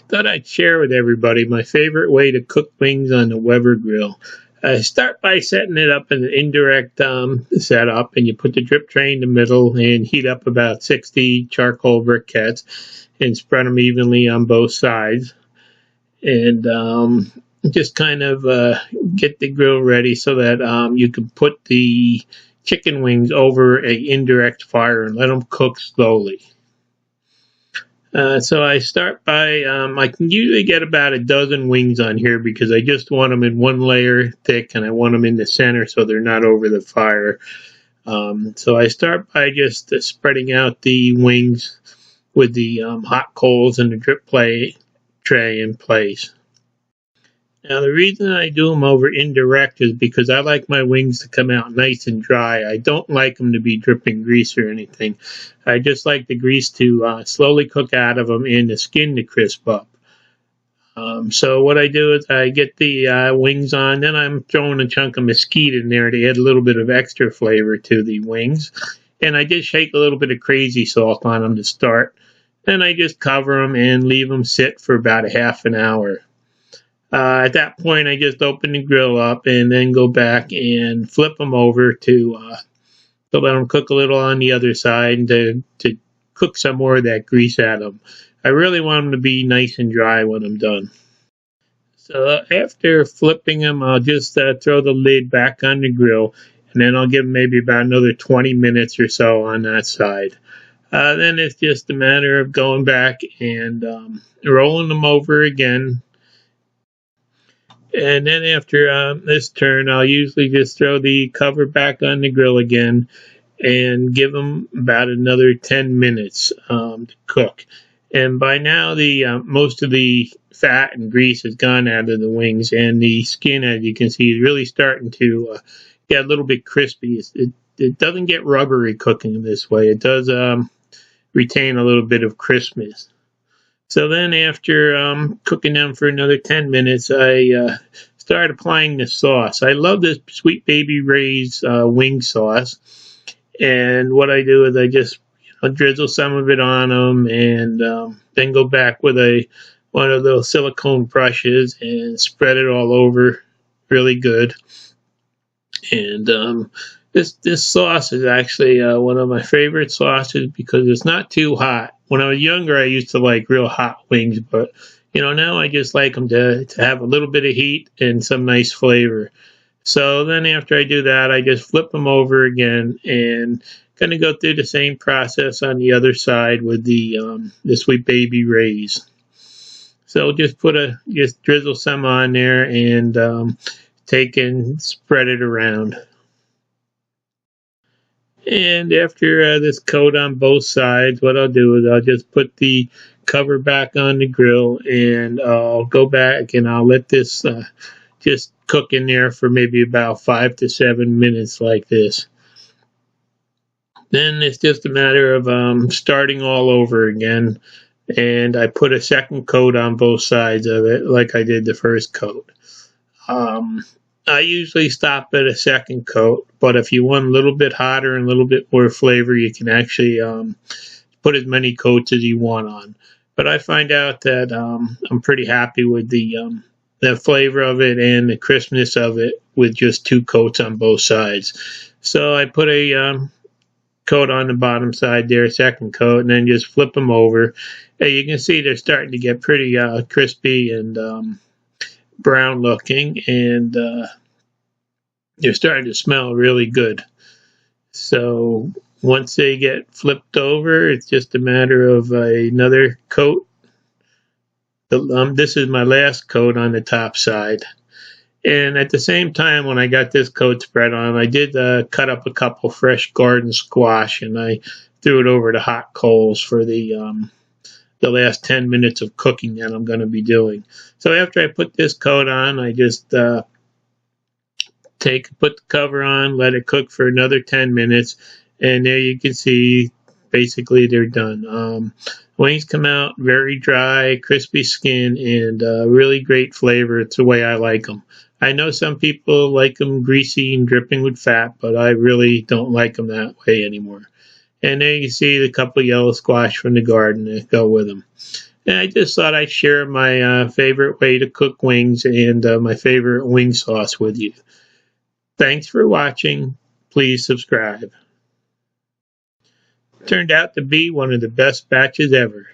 Thought I'd share with everybody my favorite way to cook wings on the Weber grill. Start by setting it up in an indirect setup, and you put the drip tray in the middle and heat up about 60 charcoal briquettes and spread them evenly on both sides. And just kind of get the grill ready so that you can put the chicken wings over a indirect fire and let them cook slowly. So I start by, I can usually get about a dozen wings on here because I just want them in one layer thick and I want them in the center so they're not over the fire. So I start by just spreading out the wings with the hot coals and the drip tray in place. Now, the reason I do them over indirect is because I like my wings to come out nice and dry. I don't like them to be dripping grease or anything. I just like the grease to slowly cook out of them and the skin to crisp up. So what I do is I get the wings on, then I'm throwing a chunk of mesquite in there to add a little bit of extra flavor to the wings. And I just shake a little bit of crazy salt on them to start. Then I just cover them and leave them sit for about a half an hour. At that point, I just open the grill up and then go back and flip them over to let them cook a little on the other side and to cook some more of that grease out of them. I really want them to be nice and dry when I'm done. So after flipping them, I'll just throw the lid back on the grill, and then I'll give them maybe about another 20 minutes or so on that side. Then it's just a matter of going back and rolling them over again. And then after this turn, I'll usually just throw the cover back on the grill again and give them about another 10 minutes to cook. And by now, the most of the fat and grease has gone out of the wings, and the skin, as you can see, is really starting to get a little bit crispy. It doesn't get rubbery cooking this way. It does retain a little bit of crispness. So then after cooking them for another 10 minutes, I start applying the sauce. I love this Sweet Baby Ray's wing sauce. And what I do is I just drizzle some of it on them and then go back with one of those silicone brushes and spread it all over really good. And this sauce is actually one of my favorite sauces because it's not too hot. When I was younger, I used to like real hot wings, but now I just like them to have a little bit of heat and some nice flavor. So then after I do that, I just flip them over again and kind of go through the same process on the other side with the Sweet Baby Ray's. So just drizzle some on there and take and spread it around. And after this coat on both sides, what I'll do is I'll just put the cover back on the grill and I'll go back and I'll let this just cook in there for maybe about 5 to 7 minutes like this. Then it's just a matter of starting all over again, and I put a second coat on both sides of it like I did the first coat. I usually stop at a second coat, but if you want a little bit hotter and a little bit more flavor, you can actually put as many coats as you want on. But I find out that I'm pretty happy with the flavor of it and the crispness of it with just 2 coats on both sides. So I put a coat on the bottom side there, second coat, and then just flip them over. And you can see they're starting to get pretty crispy and brown looking, and they're starting to smell really good. So once they get flipped over, it's just a matter of another coat. This is my last coat on the top side. And at the same time, when I got this coat spread on, I did cut up a couple fresh garden squash, and I threw it over the hot coals for the last 10 minutes of cooking that I'm going to be doing. So after I put this coat on, I just put the cover on, let it cook for another 10 minutes, and there you can see basically they're done. Wings come out very dry, crispy skin, and really great flavor. It's the way I like them. I know some people like them greasy and dripping with fat, but I really don't like them that way anymore. And there you see the couple yellow squash from the garden that go with them. And I just thought I'd share my favorite way to cook wings and my favorite wing sauce with you. Thanks for watching. Please subscribe. Turned out to be one of the best batches ever.